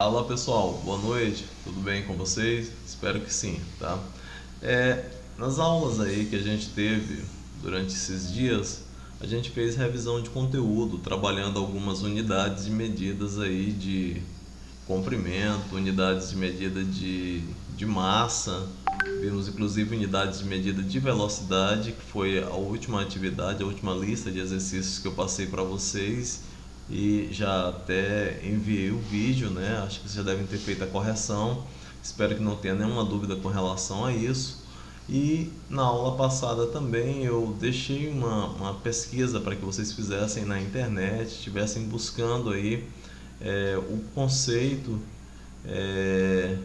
Fala pessoal, boa noite, tudo bem com vocês? Espero que sim, tá? Nas aulas aí que a gente teve durante esses dias, a gente fez revisão de conteúdo, trabalhando algumas unidades de medidas aí de comprimento, unidades de medida de massa, vimos inclusive unidades de medida de velocidade, que foi a última atividade, a última lista de exercícios que eu passei para vocês e já até enviei o vídeo, né? Acho que vocês já devem ter feito a correção. Espero que não tenha nenhuma dúvida com relação a isso. E na aula passada também eu deixei uma pesquisa para que vocês fizessem na internet, estivessem buscando aí o conceito é,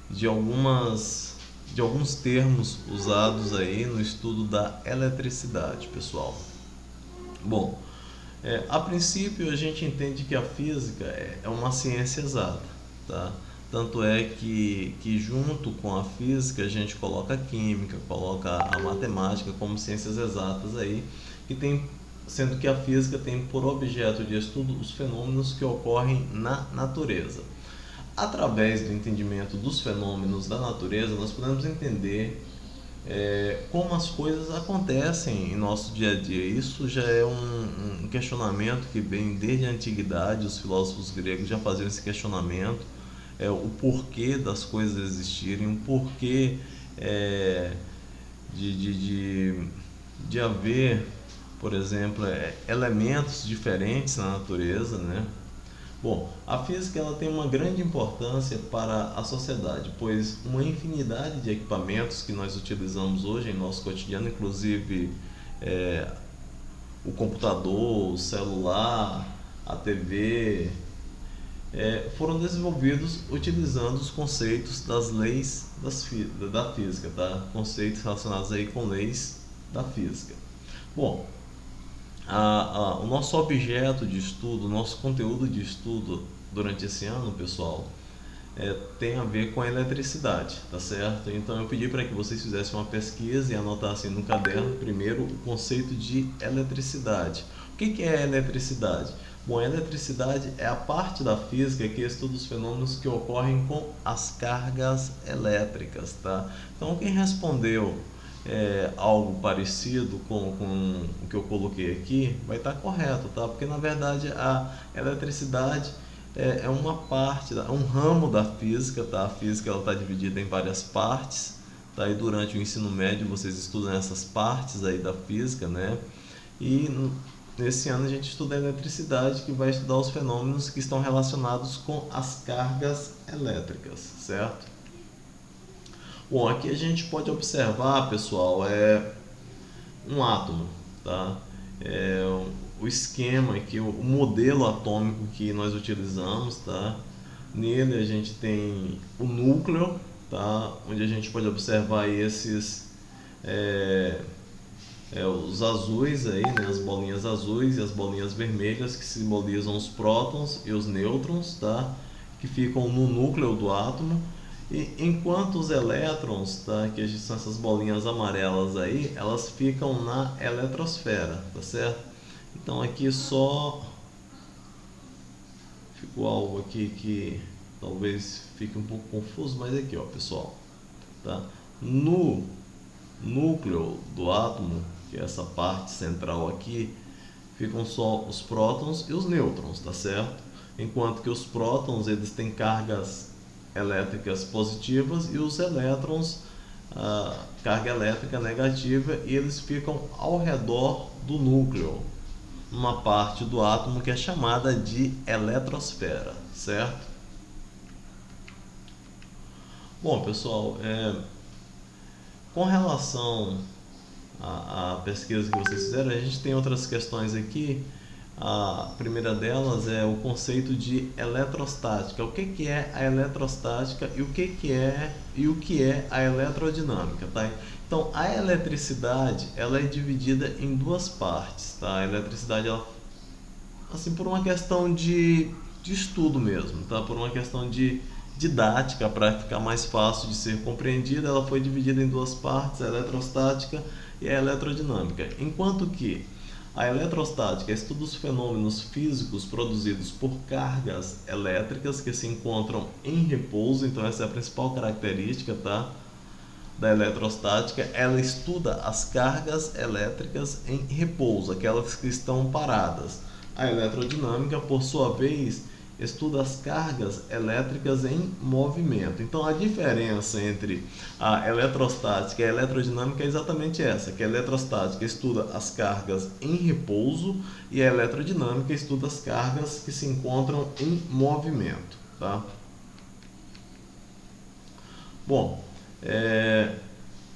de alguns termos usados aí no estudo da eletricidade, pessoal. Bom, a princípio a gente entende que a física é uma ciência exata, tá? Tanto é que junto com a física a gente coloca a química, coloca a matemática como ciências exatas aí, que tem, sendo que a física tem por objeto de estudo os fenômenos que ocorrem na natureza. Através do entendimento dos fenômenos da natureza, nós podemos entender como as coisas acontecem em nosso dia a dia. Isso já é um questionamento que vem desde a antiguidade, os filósofos gregos já faziam esse questionamento, o porquê das coisas existirem, o porquê é, de, de, de, de haver, por exemplo, elementos diferentes na natureza, né? Bom, a física ela tem uma grande importância para a sociedade, pois uma infinidade de equipamentos que nós utilizamos hoje em nosso cotidiano, inclusive é, o computador, o celular, a TV, foram desenvolvidos utilizando os conceitos das leis da física, tá? Conceitos relacionados aí com leis da física. Bom, o nosso objeto de estudo, o nosso conteúdo de estudo durante esse ano, pessoal, tem a ver com a eletricidade, tá certo? Então eu pedi para que vocês fizessem uma pesquisa e anotassem no caderno primeiro o conceito de eletricidade. O que é eletricidade? Bom, a eletricidade é a parte da física que estuda os fenômenos que ocorrem com as cargas elétricas, tá? Então quem respondeu algo parecido com o que eu coloquei aqui, vai estar correto, tá? Porque na verdade a eletricidade é uma parte, um ramo da física, tá? A física ela está dividida em várias partes, tá? E durante o ensino médio vocês estudam essas partes aí da física, né? E nesse ano a gente estuda a eletricidade, que vai estudar os fenômenos que estão relacionados com as cargas elétricas, certo? Bom, aqui a gente pode observar, pessoal, um átomo, tá? É, o esquema aqui, o modelo atômico que nós utilizamos, tá? Nele a gente tem o núcleo, tá? Onde a gente pode observar esses os azuis aí, né? As bolinhas azuis e as bolinhas vermelhas que simbolizam os prótons e os nêutrons, tá? Que ficam no núcleo do átomo. E enquanto os elétrons, tá, que são essas bolinhas amarelas aí, elas ficam na eletrosfera, tá certo? Então aqui só ficou algo aqui que talvez fique um pouco confuso, mas aqui, ó, pessoal, tá? No núcleo do átomo, que é essa parte central aqui, ficam só os prótons e os nêutrons, tá certo? Enquanto que os prótons, eles têm cargas elétricas positivas e os elétrons, carga elétrica negativa, e eles ficam ao redor do núcleo, uma parte do átomo que é chamada de eletrosfera, certo? Bom, pessoal, com relação à pesquisa que vocês fizeram, a gente tem outras questões aqui. A primeira delas é o conceito de eletrostática. O que é a eletrostática e o que é a eletrodinâmica, tá? Então, a eletricidade, ela é dividida em duas partes, tá? A eletricidade, ela, assim, por uma questão de estudo mesmo, tá? Por uma questão de didática, para ficar mais fácil de ser compreendida, ela foi dividida em duas partes, a eletrostática e a eletrodinâmica. Enquanto que A eletrostática estuda os fenômenos físicos produzidos por cargas elétricas que se encontram em repouso. Então essa é a principal característica, tá, da eletrostática. Ela estuda as cargas elétricas em repouso, aquelas que estão paradas. A eletrodinâmica, por sua vez, estuda as cargas elétricas em movimento. Então a diferença entre a eletrostática e a eletrodinâmica é exatamente essa, que a eletrostática estuda as cargas em repouso e a eletrodinâmica estuda as cargas que se encontram em movimento, tá? Bom,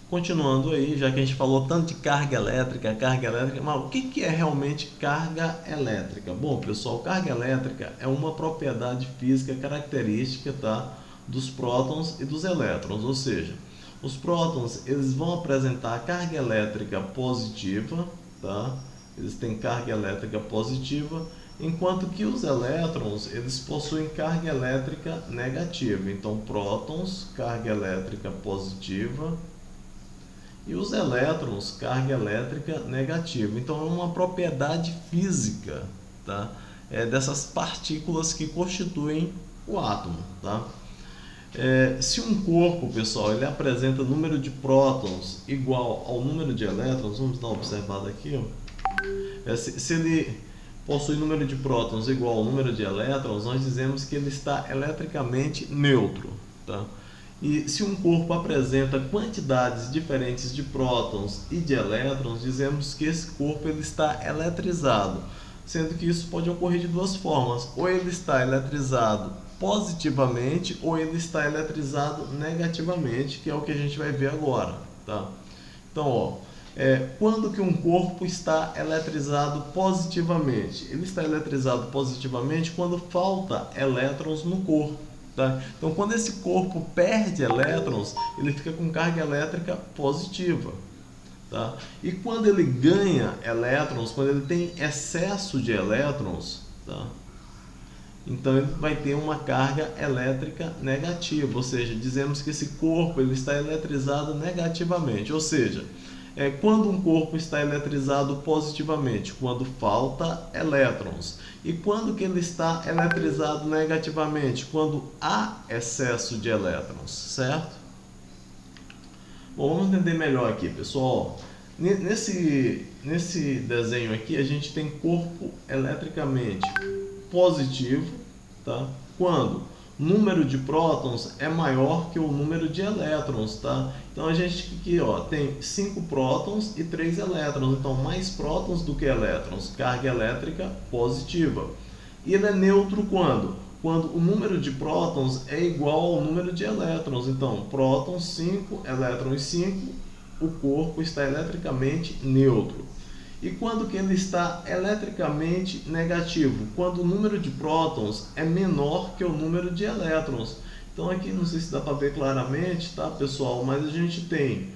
continuando aí, já que a gente falou tanto de carga elétrica, mas o que é realmente carga elétrica? Bom, pessoal, carga elétrica é uma propriedade física característica, tá, dos prótons e dos elétrons, ou seja, os prótons eles vão apresentar carga elétrica positiva, tá? Eles têm carga elétrica positiva, enquanto que os elétrons eles possuem carga elétrica negativa. Então, prótons, carga elétrica positiva, e os elétrons, carga elétrica negativa. Então é uma propriedade física, tá, dessas partículas que constituem o átomo, tá? Se um corpo, pessoal, ele apresenta número de prótons igual ao número de elétrons, vamos dar uma observada aqui, ó. Se ele possui número de prótons igual ao número de elétrons, nós dizemos que ele está eletricamente neutro, tá? E se um corpo apresenta quantidades diferentes de prótons e de elétrons, dizemos que esse corpo ele está eletrizado, sendo que isso pode ocorrer de duas formas: ou ele está eletrizado positivamente ou ele está eletrizado negativamente, que é o que a gente vai ver agora, tá? Então, ó, quando que um corpo está eletrizado positivamente? Ele está eletrizado positivamente quando falta elétrons no corpo. Tá? Então, quando esse corpo perde elétrons, ele fica com carga elétrica positiva. Tá? E quando ele ganha elétrons, quando ele tem excesso de elétrons, tá? Então ele vai ter uma carga elétrica negativa, ou seja, dizemos que esse corpo ele está eletrizado negativamente, ou seja, quando um corpo está eletrizado positivamente, quando falta elétrons. E quando que ele está eletrizado negativamente? Quando há excesso de elétrons, certo? Bom, vamos entender melhor aqui, pessoal. Nesse desenho aqui, a gente tem corpo eletricamente positivo, tá? Quando o número de prótons é maior que o número de elétrons, tá? Então a gente aqui, ó, tem 5 prótons e 3 elétrons, então mais prótons do que elétrons, carga elétrica positiva. E ele é neutro quando? Quando o número de prótons é igual ao número de elétrons. Então, prótons 5, elétrons 5, o corpo está eletricamente neutro. E quando que ele está eletricamente negativo? Quando o número de prótons é menor que o número de elétrons. Então aqui não sei se dá para ver claramente, tá, pessoal? Mas a gente tem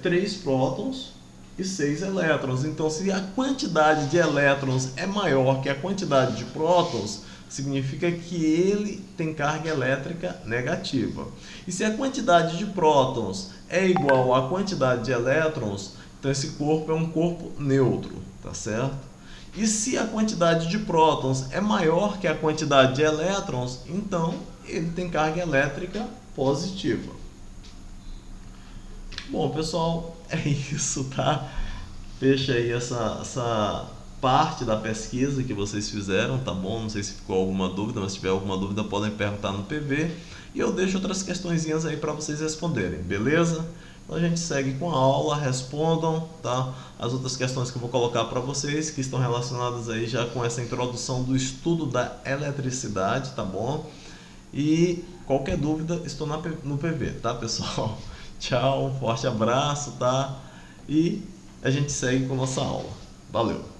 3 prótons e 6 elétrons. Então se a quantidade de elétrons é maior que a quantidade de prótons, significa que ele tem carga elétrica negativa. E se a quantidade de prótons é igual à quantidade de elétrons, então esse corpo é um corpo neutro, tá certo? E se a quantidade de prótons é maior que a quantidade de elétrons, então ele tem carga elétrica positiva. Bom, pessoal, é isso, tá? Fecha aí essa parte da pesquisa que vocês fizeram, tá bom? Não sei se ficou alguma dúvida, mas se tiver alguma dúvida podem perguntar no PV e eu deixo outras questõezinhas aí para vocês responderem, beleza? Então a gente segue com a aula, respondam, tá? As outras questões que eu vou colocar para vocês, que estão relacionadas aí já com essa introdução do estudo da eletricidade, tá bom? E qualquer dúvida, estou no PV, tá, pessoal? Tchau, um forte abraço, tá? E a gente segue com a nossa aula. Valeu!